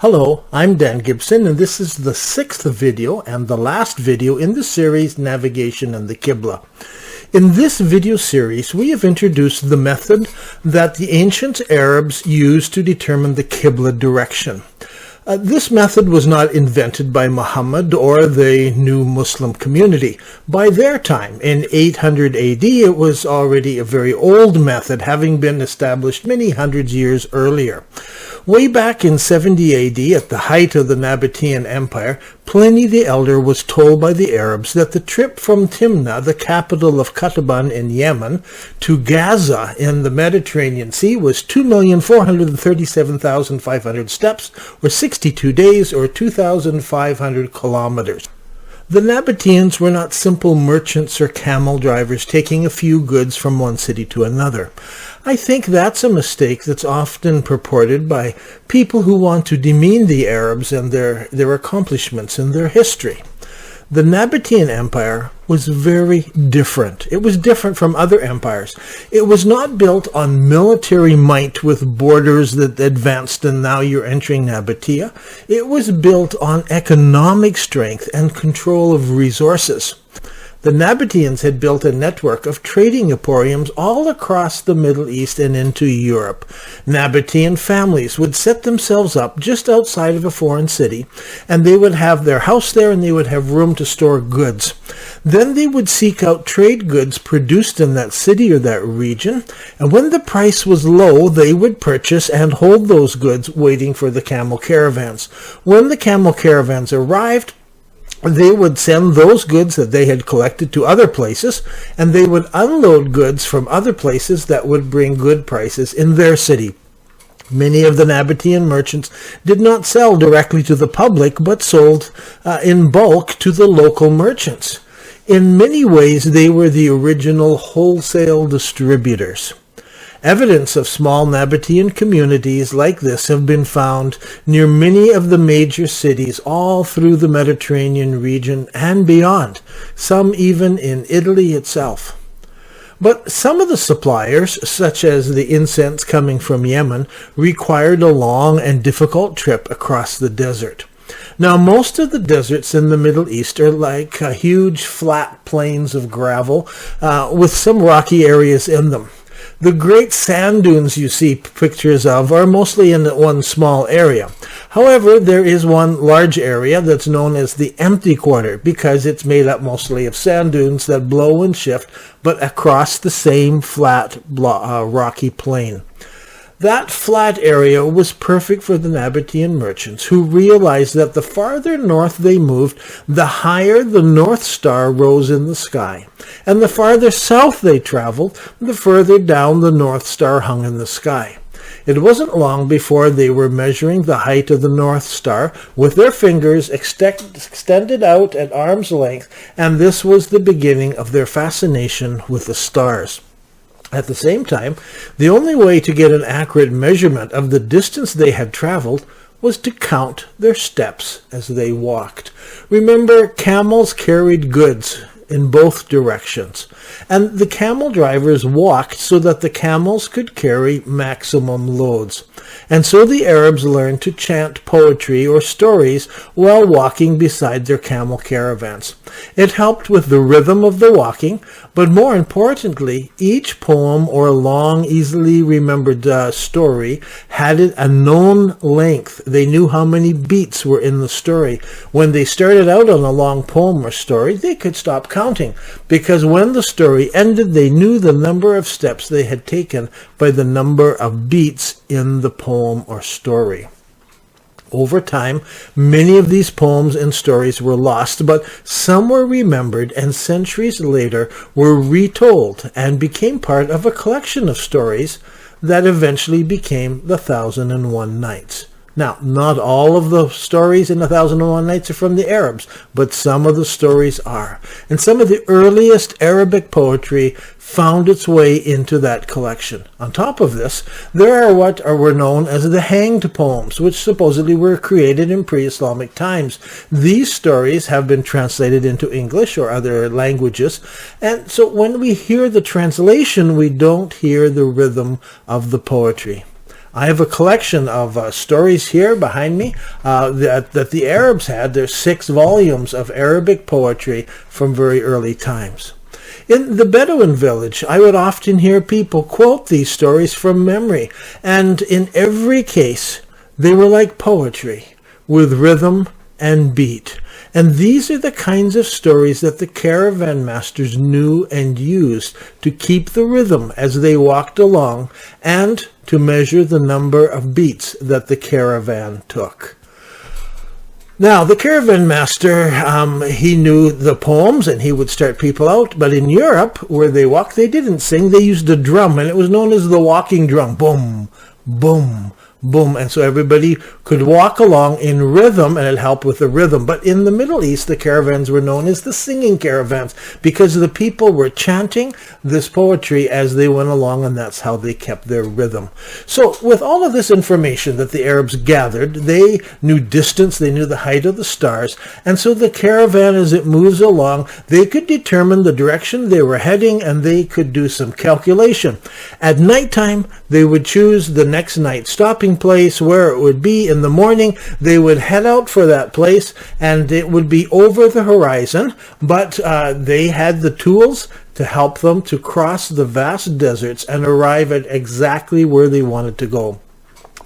Hello, I'm Dan Gibson, and this is the sixth video and the last video in the series Navigation and the Qibla. In this video series, we have introduced the method that the ancient Arabs used to determine the Qibla direction. This method was not invented by Muhammad or the new Muslim community. By their time, in 800 AD, it was already a very old method, having been established many hundreds years earlier. Way back in 70 AD, at the height of the Nabataean Empire, Pliny the Elder was told by the Arabs that the trip from Timna, the capital of Qataban in Yemen, to Gaza in the Mediterranean Sea was 2,437,500 steps, or 62 days, or 2,500 kilometers. The Nabataeans were not simple merchants or camel drivers taking a few goods from one city to another. I think that's a mistake that's often purported by people who want to demean the Arabs and their accomplishments and their history. The Nabataean Empire was very different. It was different from other empires. It was not built on military might with borders that advanced and now you're entering Nabatea. It was built on economic strength and control of resources. The Nabataeans had built a network of trading emporiums all across the Middle East and into Europe. Nabataean families would set themselves up just outside of a foreign city, and they would have their house there and they would have room to store goods. Then they would seek out trade goods produced in that city or that region, and when the price was low, they would purchase and hold those goods waiting for the camel caravans. When the camel caravans arrived, they would send those goods that they had collected to other places, and they would unload goods from other places that would bring good prices in their city. Many of the Nabataean merchants did not sell directly to the public, but sold in bulk to the local merchants. In many ways, they were the original wholesale distributors. Evidence of small Nabataean communities like this have been found near many of the major cities all through the Mediterranean region and beyond, some even in Italy itself. But some of the suppliers, such as the incense coming from Yemen, required a long and difficult trip across the desert. Now, most of the deserts in the Middle East are like huge flat plains of gravel with some rocky areas in them. The great sand dunes you see pictures of are mostly in one small area. However, there is one large area that's known as the empty quarter because it's made up mostly of sand dunes that blow and shift, but across the same flat rocky plain. That flat area was perfect for the Nabataean merchants, who realized that the farther north they moved, the higher the North Star rose in the sky, and the farther south they traveled, the further down the North Star hung in the sky. It wasn't long before they were measuring the height of the North Star with their fingers extended out at arm's length, and this was the beginning of their fascination with the stars. At the same time, the only way to get an accurate measurement of the distance they had traveled was to count their steps as they walked. Remember, camels carried goods in both directions, and the camel drivers walked so that the camels could carry maximum loads. And so the Arabs learned to chant poetry or stories while walking beside their camel caravans. It helped with the rhythm of the walking, but more importantly, each poem or long, easily remembered story had a known length. They knew how many beats were in the story. When they started out on a long poem or story, they could stop counting, because when the story ended, they knew the number of steps they had taken by the number of beats in the poem or story. Over time, many of these poems and stories were lost, but some were remembered and centuries later were retold and became part of a collection of stories that eventually became the 1001 Nights. Now, not all of the stories in the 1001 Nights are from the Arabs, but some of the stories are. And some of the earliest Arabic poetry found its way into that collection. On top of this, there are what were known as the hanged poems, which supposedly were created in pre-Islamic times. These stories have been translated into English or other languages, and so when we hear the translation, we don't hear the rhythm of the poetry. I have a collection of stories here behind me that the Arabs had. There's 6 volumes of Arabic poetry from very early times. In the Bedouin village, I would often hear people quote these stories from memory, and in every case, they were like poetry, with rhythm and beat. And these are the kinds of stories that the caravan masters knew and used to keep the rhythm as they walked along and to measure the number of beats that the caravan took. Now, the caravan master, he knew the poems and he would start people out, but in Europe, where they walked, they didn't sing, they used a drum, and it was known as the walking drum. Boom, boom, boom, and so everybody could walk along in rhythm, and it helped with the rhythm. But in the Middle East, the caravans were known as the singing caravans because the people were chanting this poetry as they went along, and that's how they kept their rhythm. So with all of this information that the Arabs gathered, they knew distance, they knew the height of the stars, and so the caravan, as it moves along, they could determine the direction they were heading, and they could do some calculation. At nighttime, they would choose the next night stopping place where it would be. In the morning, they would head out for that place, and it would be over the horizon, but they had the tools to help them to cross the vast deserts and arrive at exactly where they wanted to go.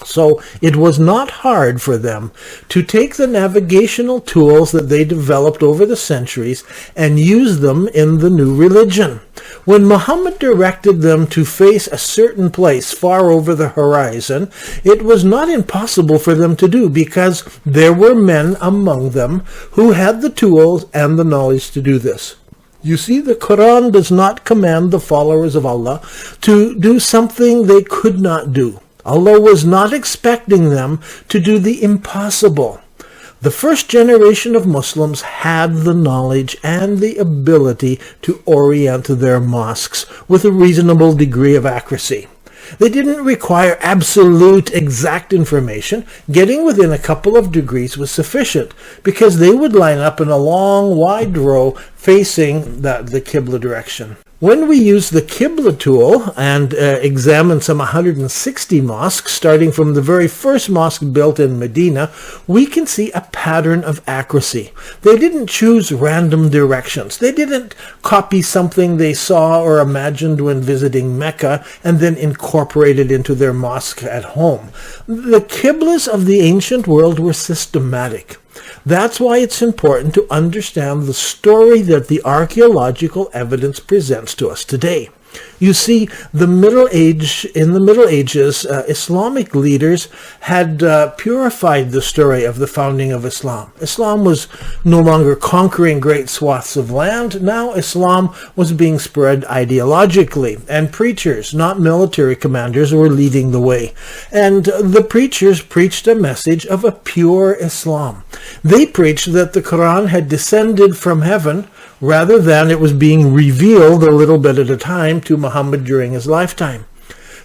So it was not hard for them to take the navigational tools that they developed over the centuries and use them in the new religion. When Muhammad directed them to face a certain place far over the horizon, it was not impossible for them to do because there were men among them who had the tools and the knowledge to do this. You see, the Quran does not command the followers of Allah to do something they could not do. Allah was not expecting them to do the impossible. The first generation of Muslims had the knowledge and the ability to orient their mosques with a reasonable degree of accuracy. They didn't require absolute exact information. Getting within a couple of degrees was sufficient because they would line up in a long, wide row facing the Qibla direction. When we use the Qibla tool and examine some 160 mosques, starting from the very first mosque built in Medina, we can see a pattern of accuracy. They didn't choose random directions. They didn't copy something they saw or imagined when visiting Mecca and then incorporate it into their mosque at home. The Qiblas of the ancient world were systematic. That's why it's important to understand the story that the archaeological evidence presents to us today. You see, in the Middle Ages, Islamic leaders had purified the story of the founding of Islam. Islam was no longer conquering great swaths of land. Now Islam was being spread ideologically, and preachers, not military commanders, were leading the way. And the preachers preached a message of a pure Islam. They preached that the Quran had descended from heaven rather than it was being revealed a little bit at a time to Muhammad during his lifetime.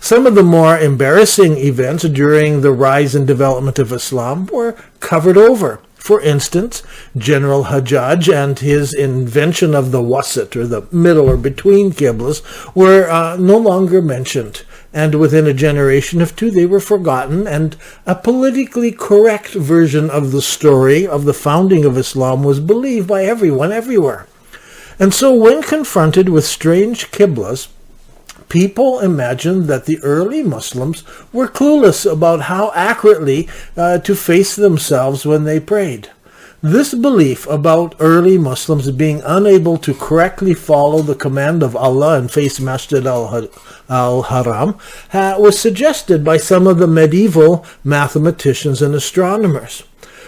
Some of the more embarrassing events during the rise and development of Islam were covered over. For instance, General Hajjaj and his invention of the wasat, or the middle or between Qiblas, were no longer mentioned. And within a generation of two, they were forgotten, and a politically correct version of the story of the founding of Islam was believed by everyone everywhere. And so when confronted with strange Qiblas, people imagined that the early Muslims were clueless about how accurately to face themselves when they prayed. This belief about early Muslims being unable to correctly follow the command of Allah and face Masjid al-Haram was suggested by some of the medieval mathematicians and astronomers.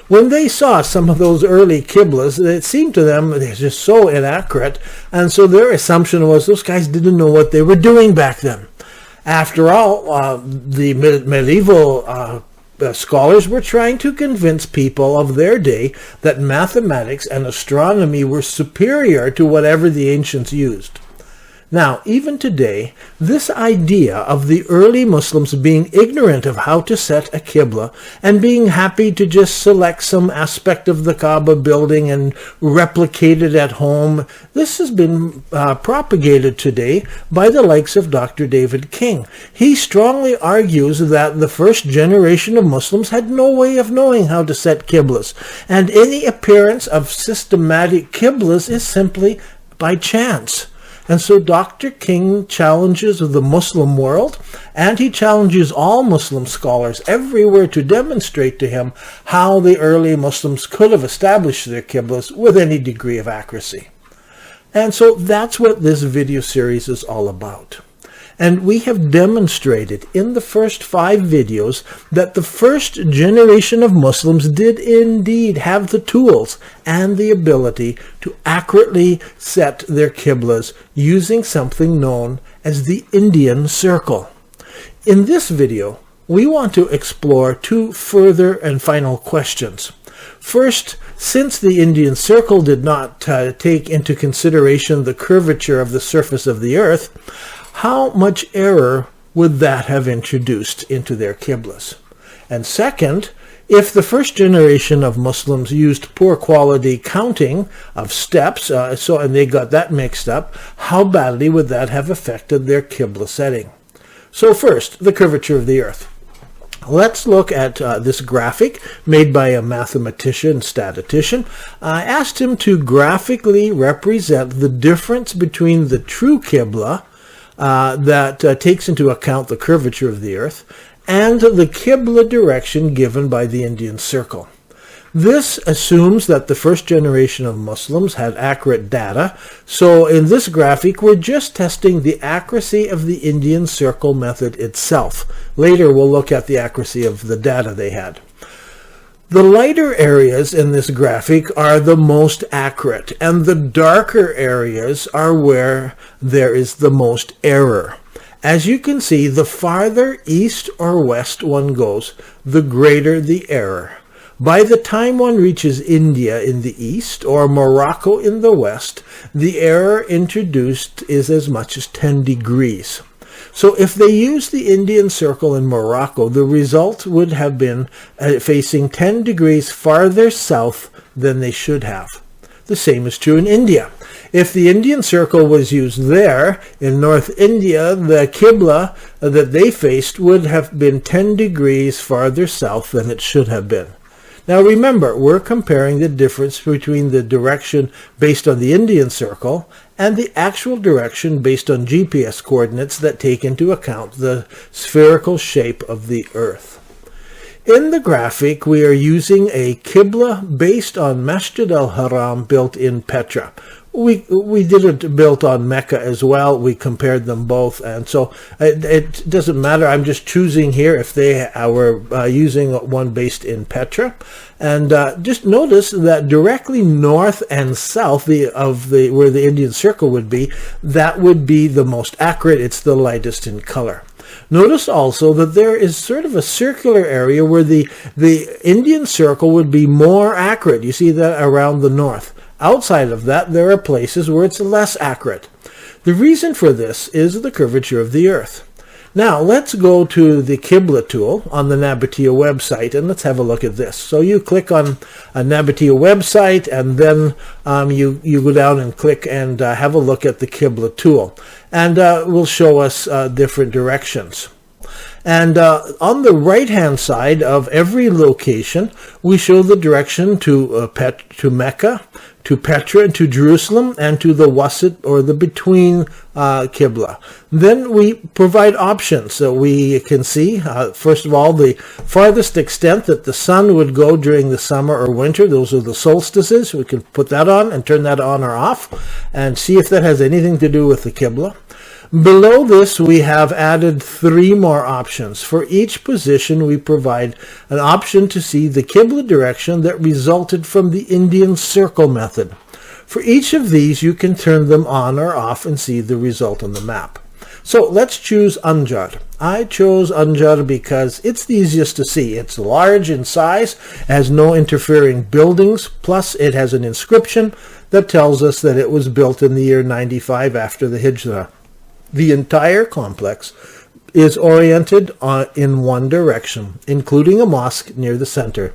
When they saw some of those early Qiblas, it seemed to them they're just so inaccurate, and so their assumption was those guys didn't know what they were doing back then. After all, the medieval scholars were trying to convince people of their day that mathematics and astronomy were superior to whatever the ancients used. Now, even today, this idea of the early Muslims being ignorant of how to set a Qibla and being happy to just select some aspect of the Kaaba building and replicate it at home, this has been propagated today by the likes of Dr. David King. He strongly argues that the first generation of Muslims had no way of knowing how to set Qiblas, and any appearance of systematic Qiblas is simply by chance. And so Dr. King challenges the Muslim world, and he challenges all Muslim scholars everywhere to demonstrate to him how the early Muslims could have established their Qiblas with any degree of accuracy. And so that's what this video series is all about. And we have demonstrated in the first 5 videos that the first generation of Muslims did indeed have the tools and the ability to accurately set their Qiblas using something known as the Indian circle. In this video, we want to explore 2 further and final questions. First, since the Indian circle did not take into consideration the curvature of the surface of the earth, how much error would that have introduced into their Qiblas? And second, if the first generation of Muslims used poor quality counting of steps, and they got that mixed up, how badly would that have affected their Qibla setting? So first, the curvature of the earth. Let's look at this graphic made by a mathematician, statistician. I asked him to graphically represent the difference between the true Qibla that takes into account the curvature of the earth and the Qibla direction given by the Indian circle. This assumes that the first generation of Muslims had accurate data, so in this graphic we're just testing the accuracy of the Indian circle method itself. Later we'll look at the accuracy of the data they had. The lighter areas in this graphic are the most accurate, and the darker areas are where there is the most error. As you can see, the farther east or west one goes, the greater the error. By the time one reaches India in the east or Morocco in the west, the error introduced is as much as 10 degrees. So if they used the Indian circle in Morocco, the result would have been facing 10 degrees farther south than they should have. The same is true in India. If the Indian circle was used there, in North India, the Qibla that they faced would have been 10 degrees farther south than it should have been. Now remember, we're comparing the difference between the direction based on the Indian circle and the actual direction based on GPS coordinates that take into account the spherical shape of the Earth. In the graphic, we are using a Qibla based on Masjid al-Haram built in Petra. We did it built on Mecca as well. We compared them both, and so it doesn't matter. I'm just choosing here if they were using one based in Petra. And just notice that directly north and south where the Indian circle would be, that would be the most accurate. It's the lightest in color. Notice also that there is sort of a circular area where the Indian circle would be more accurate. You see that around the north. Outside of that, there are places where it's less accurate. The reason for this is the curvature of the earth. Now, let's go to the Qibla tool on the Nabataean website, and let's have a look at this. So you click on a Nabataean website, and then you go down and click and have a look at the Qibla tool. And will show us different directions. And on the right-hand side of every location, we show the direction to Mecca, to Petra, and to Jerusalem, and to the Wasit, or the between Qibla. Then we provide options. So we can see, first of all, the farthest extent that the sun would go during the summer or winter. Those are the solstices. We can put that on and turn that on or off, and see if that has anything to do with the Qibla. Below this, we have added 3 more options. For each position, we provide an option to see the Qibla direction that resulted from the Indian circle method. For each of these, you can turn them on or off and see the result on the map. So let's choose Anjar. I chose Anjar because it's the easiest to see. It's large in size, has no interfering buildings, plus it has an inscription that tells us that it was built in the year 95 after the Hijrah. The entire complex is oriented in one direction, including a mosque near the center.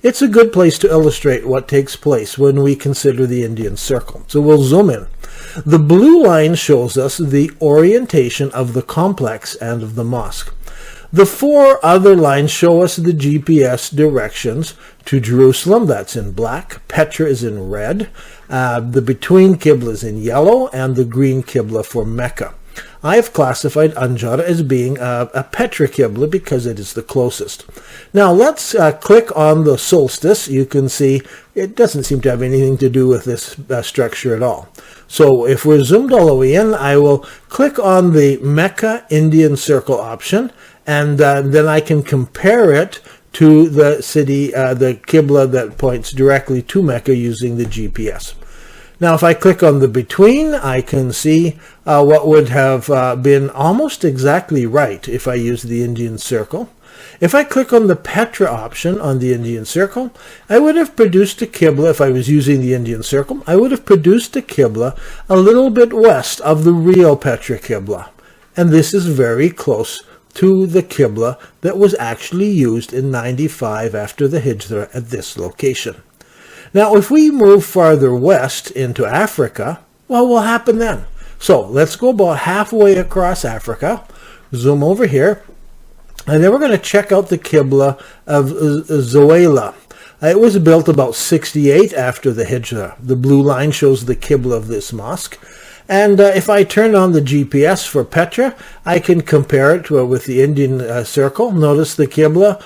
It's a good place to illustrate what takes place when we consider the Indian circle. So we'll zoom in. The blue line shows us the orientation of the complex and of the mosque. The four other lines show us the GPS directions to Jerusalem, that's in black, Petra is in red, the between Qibla is in yellow, and the green Qibla for Mecca. I've classified Anjara as being a Petra Qibla because it is the closest. Now let's click on the solstice. You can see it doesn't seem to have anything to do with this structure at all. So if we're zoomed all the way in, I will click on the Mecca Indian Circle option, and then I can compare it to the city, the Qibla that points directly to Mecca using the GPS. Now, if I click on the between, I can see what would have been almost exactly right if I used the Indian circle. If I click on the Petra option on the Indian circle, I would have produced a Qibla, if I was using the Indian circle, I would have produced a Qibla a little bit west of the real Petra Qibla. And this is very close to the Qibla that was actually used in 95 after the Hijra at this location. Now, if we move farther west into Africa, what will happen then? So let's go about halfway across Africa, zoom over here, and then we're going to check out the Qibla of Zuwayla. It was built about 68 after the Hijra. The blue line shows the Qibla of this mosque. And if I turn on the GPS for Petra, I can compare it with the Indian circle. Notice the Qibla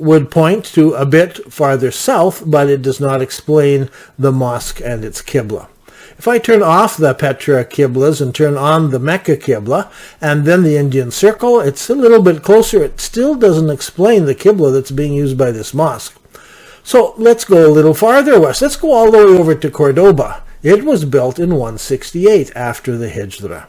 would point to a bit farther south, but it does not explain the mosque and its Qibla. If I turn off the Petra Qiblas and turn on the Mecca Qibla and then the Indian circle, it's a little bit closer. It still doesn't explain the Qibla that's being used by this mosque. So let's go a little farther west. Let's go all the way over to Cordoba. It was built in 168 after the Hijra.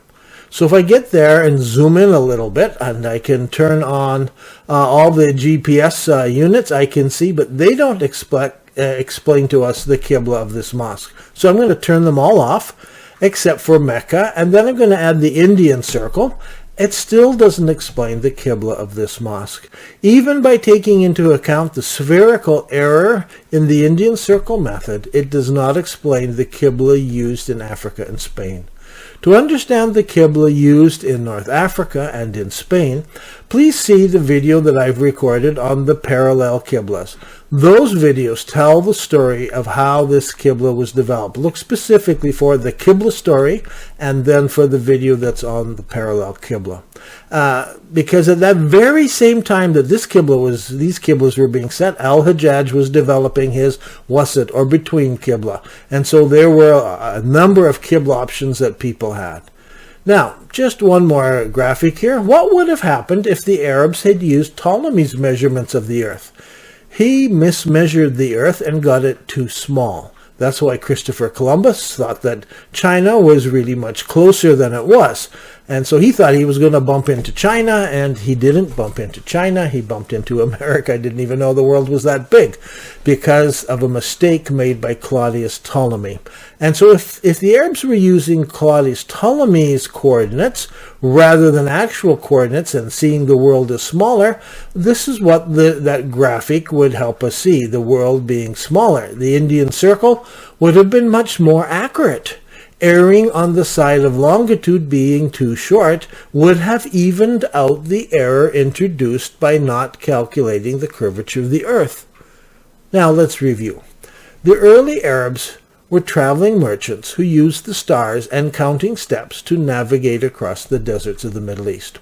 So if I get there and zoom in a little bit, and I can turn on all the GPS units, I can see, but they don't explain to us the Qibla of this mosque. So I'm going to turn them all off, except for Mecca, and then I'm going to add the Indian circle. It still doesn't explain the Qibla of this mosque. Even by taking into account the spherical error in the Indian circle method, it does not explain the Qibla used in Africa and Spain. To understand the Qibla used in North Africa and in Spain, please see the video that I've recorded on the parallel Qiblas. Those videos tell the story of how this Qibla was developed. Look specifically for the Qibla story and then for the video that's on the parallel Qibla. Because at that very same time that these Qiblas were being set, Al-Hajjaj was developing his Wasat, or between Qibla. And so there were a number of Qibla options that people had. Now, just one more graphic here. What would have happened if the Arabs had used Ptolemy's measurements of the earth? He mismeasured the earth and got it too small. That's why Christopher Columbus thought that China was really much closer than it was. And so he thought he was going to bump into China, and he didn't bump into China. He bumped into America. I didn't even know the world was that big because of a mistake made by Claudius Ptolemy. And so if the Arabs were using Claudius Ptolemy's coordinates rather than actual coordinates and seeing the world as smaller, this is what that graphic would help us see, the world being smaller. The Indian circle would have been much more accurate. Erring on the side of longitude being too short would have evened out the error introduced by not calculating the curvature of the earth. Now let's review. The early Arabs were traveling merchants who used the stars and counting steps to navigate across the deserts of the Middle East.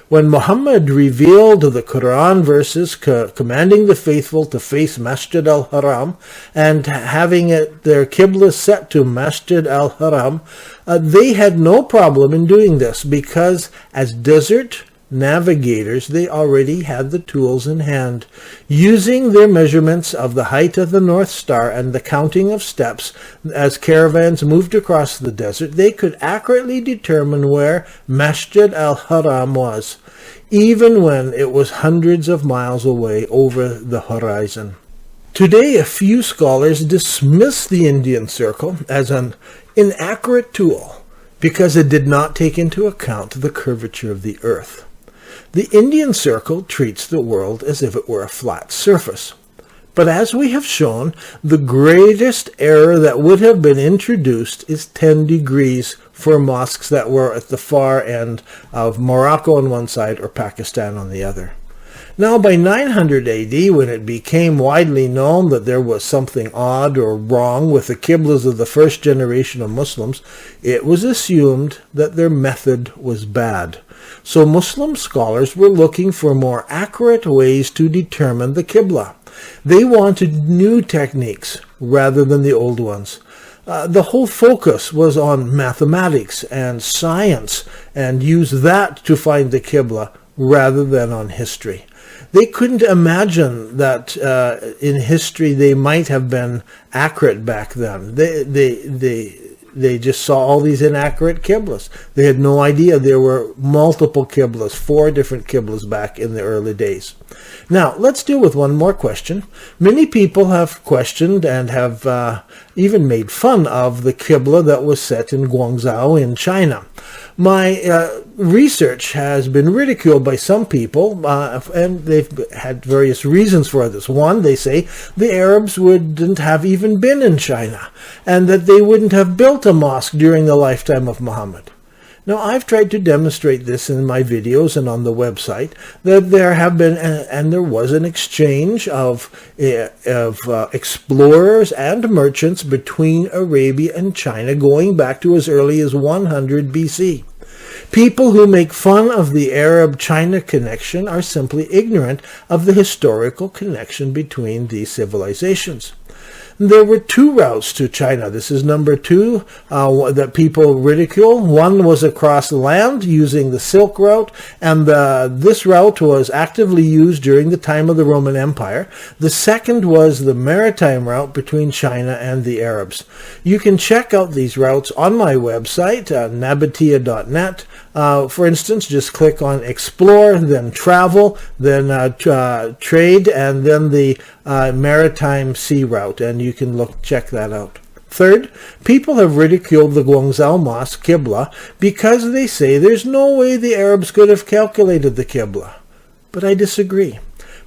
When Muhammad revealed the Quran verses commanding the faithful to face Masjid al-Haram and having their Qibla set to Masjid al-Haram, they had no problem in doing this because as desert navigators, they already had the tools in hand. Using their measurements of the height of the North Star and the counting of steps as caravans moved across the desert, they could accurately determine where Masjid al-Haram was, even when it was hundreds of miles away over the horizon. Today, a few scholars dismiss the Indian circle as an inaccurate tool because it did not take into account the curvature of the earth. The Indian Circle treats the world as if it were a flat surface. But as we have shown, the greatest error that would have been introduced is 10 degrees for mosques that were at the far end of Morocco on one side or Pakistan on the other. Now, by 900 AD, when it became widely known that there was something odd or wrong with the Qiblas of the first generation of Muslims, it was assumed that their method was bad. So Muslim scholars were looking for more accurate ways to determine the Qibla. They wanted new techniques rather than the old ones. The whole focus was on mathematics and science, and use that to find the Qibla rather than on history. They couldn't imagine that in history they might have been accurate back then. They just saw all these inaccurate Qiblas. They had no idea there were multiple Qiblas, 4 different Qiblas back in the early days. Now, let's deal with one more question. Many people have questioned and have even made fun of the Qibla that was set in Guangzhou in China. My research has been ridiculed by some people, and they've had various reasons for this. One, they say the Arabs wouldn't have even been in China, and that they wouldn't have built a mosque during the lifetime of Muhammad. Now, I've tried to demonstrate this in my videos and on the website, that there have been, and there was an exchange of explorers and merchants between Arabia and China going back to as early as 100 BC. People who make fun of the Arab-China connection are simply ignorant of the historical connection between these civilizations. There were 2 routes to China. This is number 2 that people ridicule. One was across land using the Silk Route, and this route was actively used during the time of the Roman Empire. The second was the maritime route between China and the Arabs. You can check out these routes on my website, Nabataean.net. For instance, just click on Explore, then Travel, then Trade, and then the Maritime Sea Route, and you can check that out. Third, people have ridiculed the Guangzhou Mosque Qibla because they say there's no way the Arabs could have calculated the Qibla. But I disagree.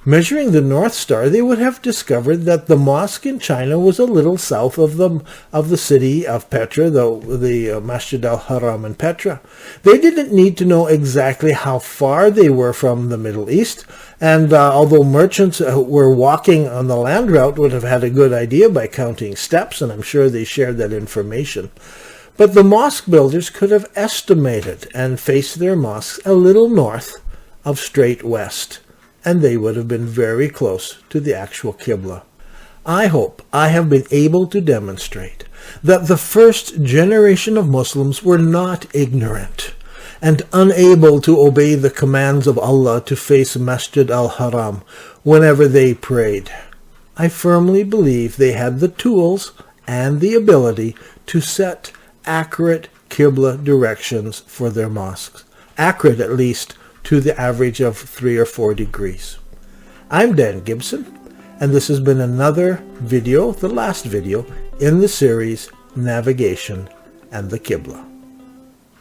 Measuring the North Star, they would have discovered that the mosque in China was a little south of the city of Petra, the Masjid al-Haram in Petra. They didn't need to know exactly how far they were from the Middle East, and although merchants who were walking on the land route would have had a good idea by counting steps, and I'm sure they shared that information. But the mosque builders could have estimated and faced their mosques a little north of straight west, and they would have been very close to the actual Qibla. I hope I have been able to demonstrate that the first generation of Muslims were not ignorant and unable to obey the commands of Allah to face Masjid al-Haram whenever they prayed. I firmly believe they had the tools and the ability to set accurate Qibla directions for their mosques, accurate at least to the average of 3 or 4 degrees. I'm Dan Gibson, and this has been another video, the last video, in the series Navigation and the Qibla.